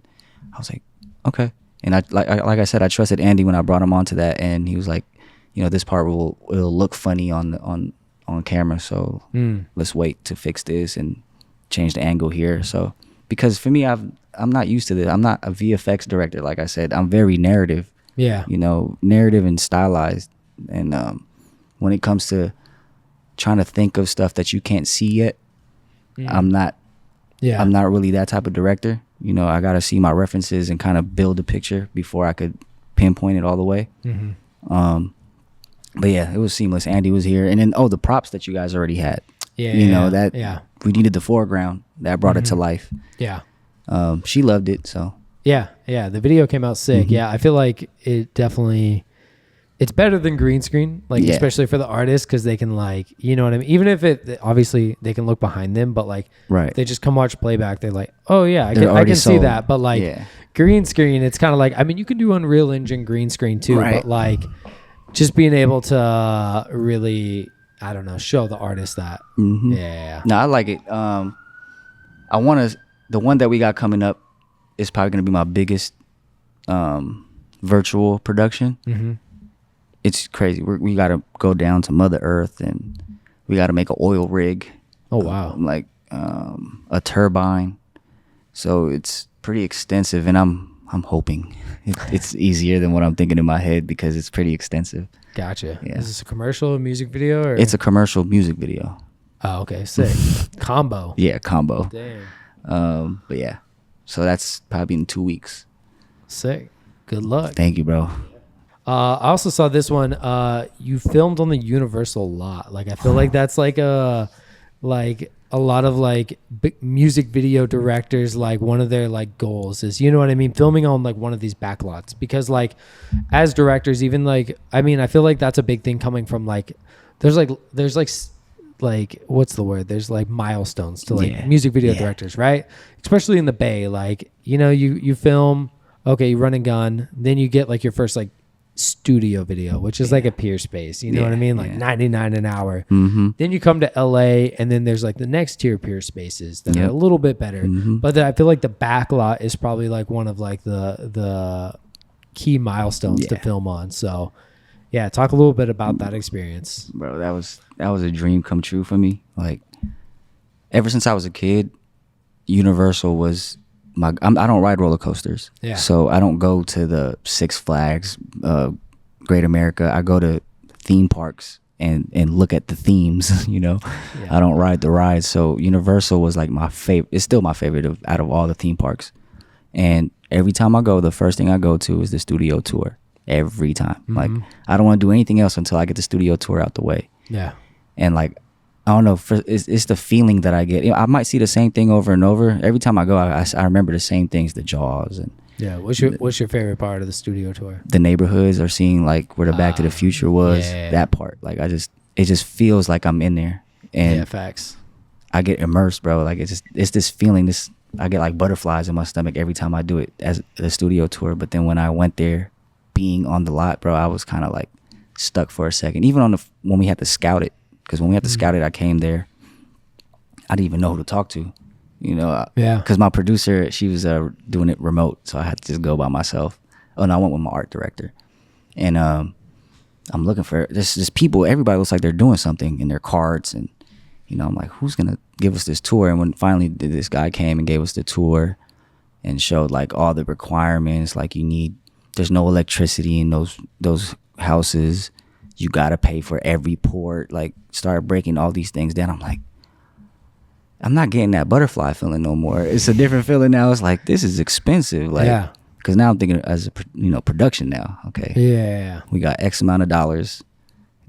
I was like, okay. And like I said, I trusted Andy when I brought him onto that. And he was like, you know, this part will look funny on camera. So let's wait to fix this and change the angle here. So, because for me, I'm not used to this. I'm not a VFX director. Like I said, I'm very narrative. Yeah. You know, narrative and stylized. And when it comes to trying to think of stuff that you can't see yet, I'm not really that type of director. You know, I got to see my references and kind of build a picture before I could pinpoint it all the way. But yeah, it was seamless. Andy was here. And then, the props that you guys already had. We needed the foreground. That brought it to life. Yeah. She loved it, so. Yeah, the video came out sick. Yeah, I feel like it definitely... It's better than green screen, like especially for the artists, because they can you know what I mean? Even if obviously they can look behind them, but they just come watch playback. They're like, oh yeah, I can see that. But green screen, it's kind of like, I mean, you can do Unreal Engine green screen too, but just being able to really, I don't know, show the artist that. Yeah. No, I like it. The one that we got coming up is probably going to be my biggest virtual production. It's crazy. We got to go down to Mother Earth, and we got to make an oil rig. Oh, wow. A turbine. So it's pretty extensive, and I'm hoping it's easier than what I'm thinking in my head because it's pretty extensive. Gotcha. Yeah. Is this a commercial music video? Or? It's a commercial music video. Oh, okay. Sick. Combo. Yeah, combo. Damn. But yeah. So that's probably in 2 weeks. Sick. Good luck. Thank you, bro. I also saw this one. You filmed on the Universal lot. I feel like that's a lot of big music video directors. One of their goals is, you know what I mean, filming on one of these back lots, because as directors, even I feel like that's a big thing coming from there's what's the word? There's milestones to music video directors, right? Especially in the Bay. You film, okay, you run and gun, then you get your first studio video, which is a peer space, you know what I mean, $99 an hour. Then you come to LA, and then there's the next tier peer spaces that are a little bit better, but I feel like the back lot is probably one of the key milestones to film on. So yeah, talk a little bit about that experience. Bro, that was a dream come true for me. Ever since I was a kid, Universal was I don't ride roller coasters. Yeah. So I don't go to the Six Flags, Great America. I go to theme parks and look at the themes, you know. Yeah. I don't ride the rides. So Universal was my favorite. It's still my favorite out of all the theme parks. And every time I go, the first thing I go to is the studio tour. Every time. I don't want to do anything else until I get the studio tour out the way. Yeah. And I don't know, it's the feeling that I get. I might see the same thing over and over. Every time I go, I remember the same things, the Jaws. And yeah, what's your favorite part of the studio tour? The neighborhoods, or seeing where the Back to the Future was. Yeah. That part. It just feels like I'm in there. And facts. I get immersed, bro. It's this feeling, I get butterflies in my stomach every time I do it as the studio tour. But then when I went there, being on the lot, bro, I was kind of stuck for a second. Even when we had to scout it. Because when we had to scout it, I came there. I didn't even know who to talk to. You know, Yeah. Because my producer, she was doing it remote, so I had to just go by myself. Oh no, I went with my art director, and I'm looking for this people. Everybody looks like they're doing something in their cards, and you know, I'm like, who's gonna give us this tour? And when finally this guy came and gave us the tour, and showed like all the requirements, like there's no electricity in those houses. You gotta pay for every port. Like, started breaking all these things down. I'm like, I'm not getting that butterfly feeling no more. It's a different feeling now. It's like, this is expensive. Like, because now I'm thinking as a production now. Okay, Yeah. we got X amount of dollars.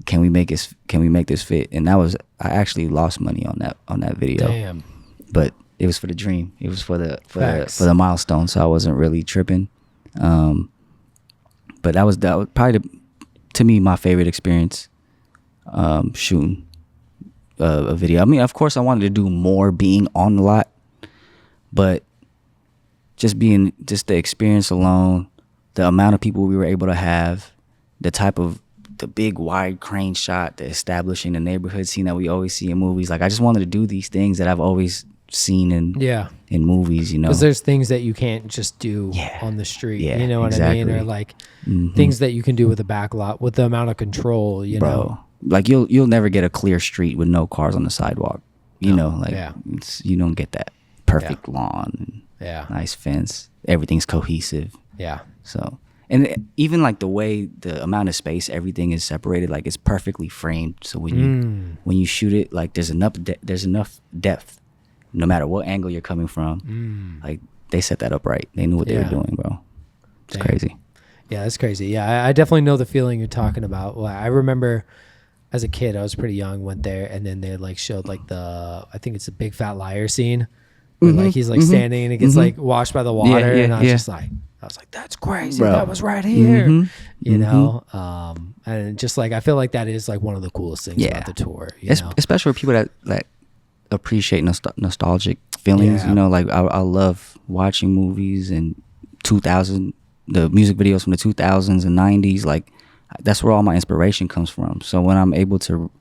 Can we make this fit? And I actually lost money on that video. Damn. But it was for the dream. It was for the milestone. So I wasn't really tripping. But that was probably to me my favorite experience shooting a video. I mean, of course I wanted to do more being on the lot, but just the experience alone, the amount of people we were able to have, the big wide crane shot, the establishing the neighborhood scene that we always see in movies. Like, I just wanted to do these things that I've always seen in movies, you know, because there's things that you can't just do on the street, you know what I mean, or like things that you can do with a back lot with the amount of control, you know, like you'll never get a clear street with no cars on the sidewalk, you know, like you don't get that perfect lawn, nice fence, everything's cohesive, so. And even like the amount of space, everything is separated, like it's perfectly framed, so when you shoot it, like there's enough depth. No matter what angle you're coming from, like they set that up right. They knew what they were doing, bro. It's crazy. Yeah, that's crazy. Yeah, I definitely know the feeling you're talking about. Well, I remember as a kid, I was pretty young, went there, and then they like showed like I think it's a Big Fat Liar scene, where like he's like standing and it gets like washed by the water, and I was like, that's crazy. Bro. That was right here, you know. And just like I feel like that is like one of the coolest things about the tour, you know? Especially for people that appreciate nostalgic feelings, you know, like I love watching movies and 2000, the music videos from the 2000s and 90s, like that's where all my inspiration comes from. So when I'm able to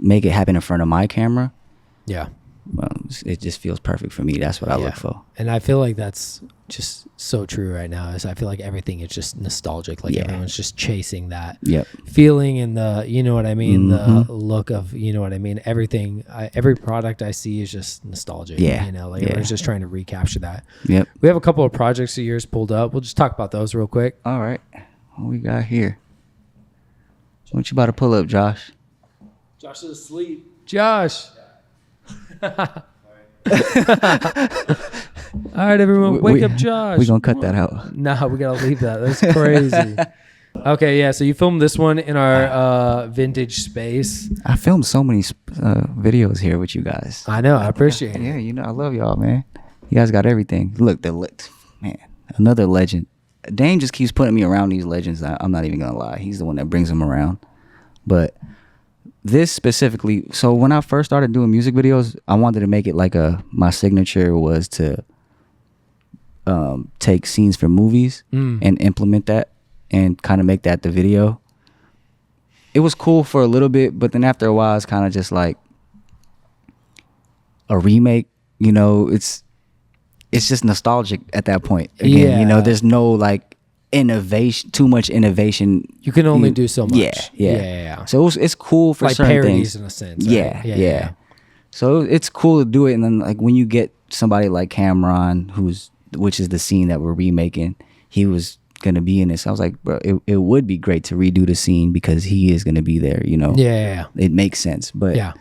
make it happen in front of my camera, it just feels perfect for me. That's what I look for. And I feel like that's just so true right now, is I feel like everything is just nostalgic, like everyone's just chasing that feeling and the, you know what I mean, the look of, you know what I mean, everything, every product I see is just nostalgic, you know, like everyone's just trying to recapture that. We have a couple of projects of yours pulled up. We'll just talk about those real quick. All right, what we got here? What you about to pull up, Josh? Josh is asleep. Josh. All right, everyone, wake up, Josh. We're gonna cut that out. Nah, we gotta leave that. That's crazy. Okay, yeah. So you filmed this one in our vintage space. I filmed so many videos here with you guys. I know. I appreciate it. Yeah, you know, I love y'all, man. You guys got everything. Look, man, another legend. Dame just keeps putting me around these legends. I'm not even gonna lie. He's the one that brings them around. But this specifically, so when I first started doing music videos, I wanted to make it like my signature was to take scenes from movies and implement that and kind of make that the video. It was cool for a little bit, but then after a while, it's kind of just like a remake. You know, it's just nostalgic at that point. Again, you know, there's no like innovation, too much innovation. You can only do so much. Yeah. So it's cool for like certain parodies things. In a sense. Right? Yeah. So it's cool to do it, and then like when you get somebody like Cameron, which is the scene that we're remaking, he was gonna be in this. I was like, bro, it would be great to redo the scene because he is gonna be there. You know. Yeah. It makes sense, but yeah,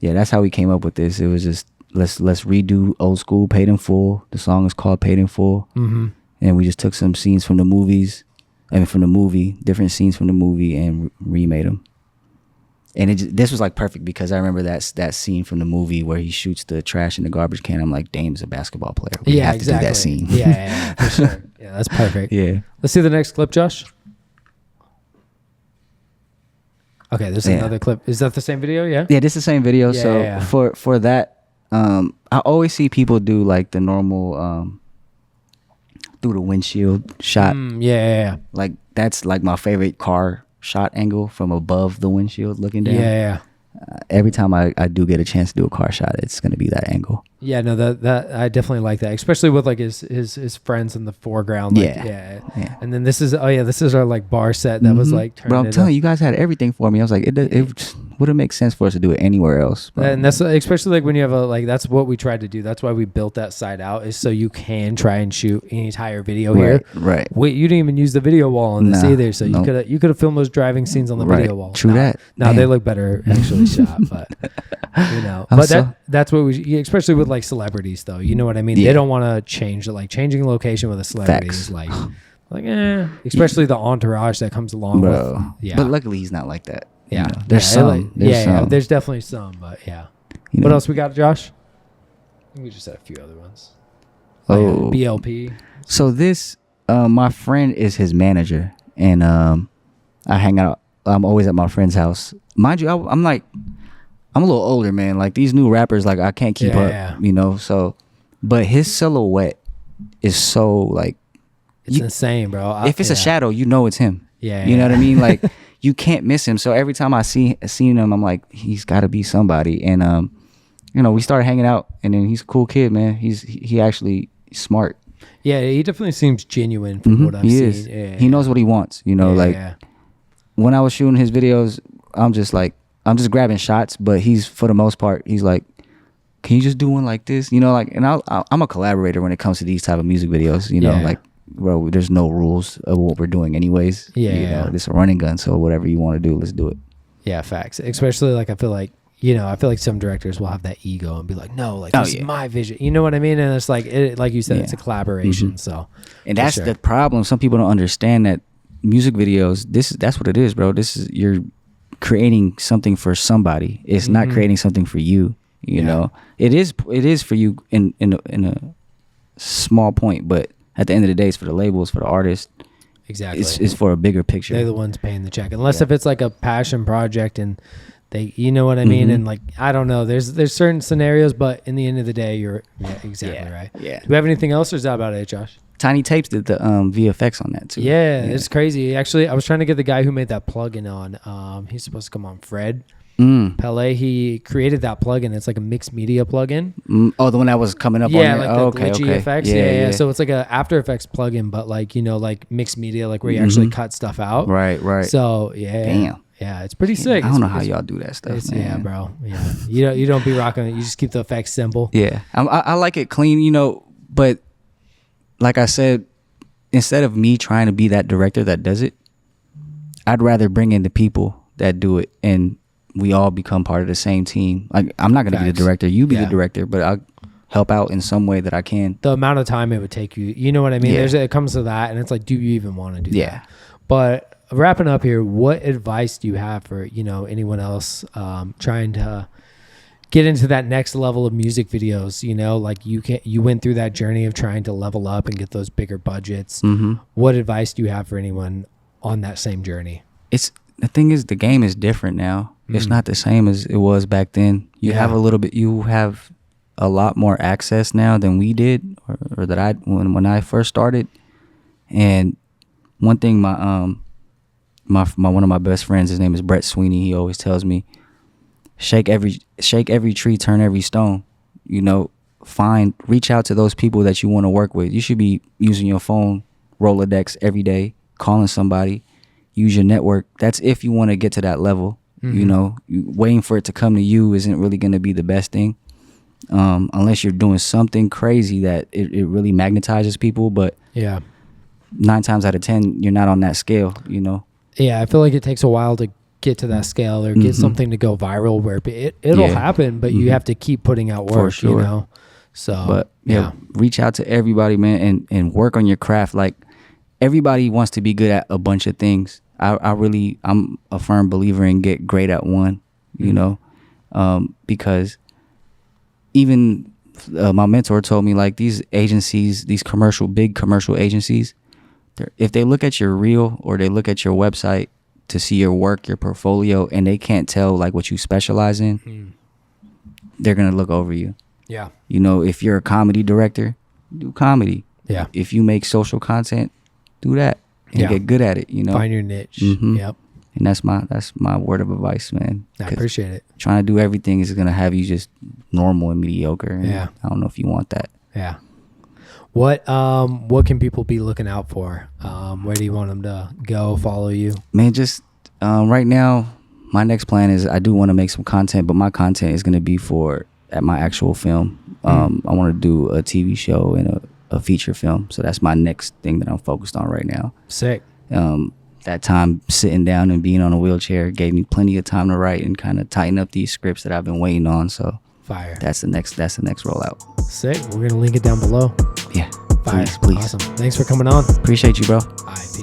that's how we came up with this. It was just let's redo old school Paid in Full. The song is called Paid in Full. And we just took some scenes from the movies, different scenes from the movie, and remade them. And this was like perfect because I remember that scene from the movie where he shoots the trash in the garbage can. I'm like, Dame's a basketball player. We have to do that scene. Yeah, for sure. Yeah, that's perfect. Yeah. Let's see the next clip, Josh. Okay, there's another clip. Is that the same video? Yeah. Yeah, this is the same video. For that, I always see people do like the normal through the windshield shot. Like that's like my favorite car shot angle from above the windshield looking down. every time I do get a chance to do a car shot, it's going to be that angle. Yeah, no, that I definitely like that, especially with like his friends in the foreground. Like, yeah. And then this is our like bar set that was like. But I'm telling you, you guys had everything for me. I was like, it wouldn't make sense for us to do it anywhere else. Bro. And that's especially like when you have that's what we tried to do. That's why we built that side out, is so you can try and shoot an entire video here. Right. Wait, you didn't even use the video wall on this either, so you could have filmed those driving scenes on the video wall. True that. Now they look better actually shot, but you know, that's what we, especially with like celebrities though. You know what I mean? They don't want to change it. Like changing location with a celebrity is like especially the entourage that comes along with. Yeah. But luckily he's not like that. Yeah. You know, there's some. There's definitely some, but yeah. You what know. else we got, Josh? I think we just had a few other ones. BLP. So this, my friend is his manager, and I hang out. I'm always at my friend's house. Mind you, I'm a little older, man. Like these new rappers, like I can't keep up, you know. So, but his silhouette is so like it's insane, bro. If it's a shadow, you know it's him. Yeah, you know what I mean. Like you can't miss him. So every time I seen him, I'm like, he's got to be somebody. And you know, we started hanging out, and then he's a cool kid, man. He actually smart. Yeah, he definitely seems genuine from what I've seen. Yeah, he knows what he wants. You know, when I was shooting his videos, I'm just grabbing shots, but for the most part, he's like, can you just do one like this? You know, like, and I'm a collaborator when it comes to these type of music videos, you know, like, bro, there's no rules of what we're doing anyways. You know, it's a running gun. So whatever you want to do, let's do it. Yeah. Facts. Especially like, I feel like some directors will have that ego and be like, no, like this is my vision. You know what I mean? And it's like, like you said, it's a collaboration. So, and that's the problem. Some people don't understand that music videos, that's what it is, bro. You're creating something for somebody. It's not creating something for you. You know, it is for you in a small point, but at the end of the day, it's for the labels, for the artist. Exactly, it's for a bigger picture. They're the ones paying the check, unless if it's like a passion project and they, you know what I mean. And like, I don't know. There's certain scenarios, but in the end of the day, you're exactly right. Yeah. Do we have anything else, or is that about it, Josh? Tiny Tapes did the VFX on that too. Yeah, it's crazy. Actually, I was trying to get the guy who made that plugin on. He's supposed to come on, Fred Pele. He created that plugin. It's like a mixed media plugin. Oh, the one that was coming up on there. Like the glitchy effects. Yeah. So it's like a After Effects plugin, but like, you know, like mixed media, like where you actually cut stuff out. Right. So damn. Yeah, it's pretty sick. I don't know how y'all do that stuff, man. Yeah, bro. Yeah, you don't be rocking it. You just keep the effects simple. Yeah, I like it clean, you know. But like I said, instead of me trying to be that director that does it, I'd rather bring in the people that do it, and we all become part of the same team. Like, I'm not gonna be the director, you be the director, but I'll help out in some way that I can. The amount of time it would take you know what I mean? It comes to that, and it's like, do you even want to do that? But wrapping up here, what advice do you have for, you know, anyone else trying to get into that next level of music videos? You know, like you went through that journey of trying to level up and get those bigger budgets. What advice do you have for anyone on that same journey? The thing is, the game is different now. It's not the same as it was back then. You have a lot more access now than we did, or that I when I first started. And one thing my one of my best friends, his name is Brett Sweeney, he always tells me, shake every tree, turn every stone. You know, reach out to those people that you want to work with. You should be using your phone Rolodex every day, calling somebody, use your network. That's if you want to get to that level. You know, waiting for it to come to you isn't really going to be the best thing, unless you're doing something crazy that it really magnetizes people. But 9 times out of 10, you're not on that scale, you know. Yeah, I feel like it takes a while to get to that scale or get something to go viral where it'll happen, but you have to keep putting out work, for sure. You know. So, but reach out to everybody, man, and work on your craft. Like, everybody wants to be good at a bunch of things. I'm a firm believer in get great at one, you know, because even my mentor told me, like, these agencies, these big commercial agencies, if they look at your reel or they look at your website to see your work, your portfolio, and they can't tell like what you specialize in, they're gonna look over you. Yeah. You know, if you're a comedy director, do comedy. Yeah. If you make social content, do that and get good at it. You know, find your niche. Yep. And that's my word of advice, man. I appreciate it. Trying to do everything is gonna have you just normal and mediocre. And yeah. I don't know if you want that. Yeah. What can people be looking out for? Where do you want them to go follow you? Man, just right now, my next plan is I do want to make some content, but my content is gonna be at my actual film. I want to do a TV show and a feature film. So that's my next thing that I'm focused on right now. Sick. That time sitting down and being on a wheelchair gave me plenty of time to write and kind of tighten up these scripts that I've been waiting on. So fire. That's the next rollout. Sick. We're gonna link it down below. Yeah. Fire. Please. Awesome. Thanks for coming on. Appreciate you, bro. All right.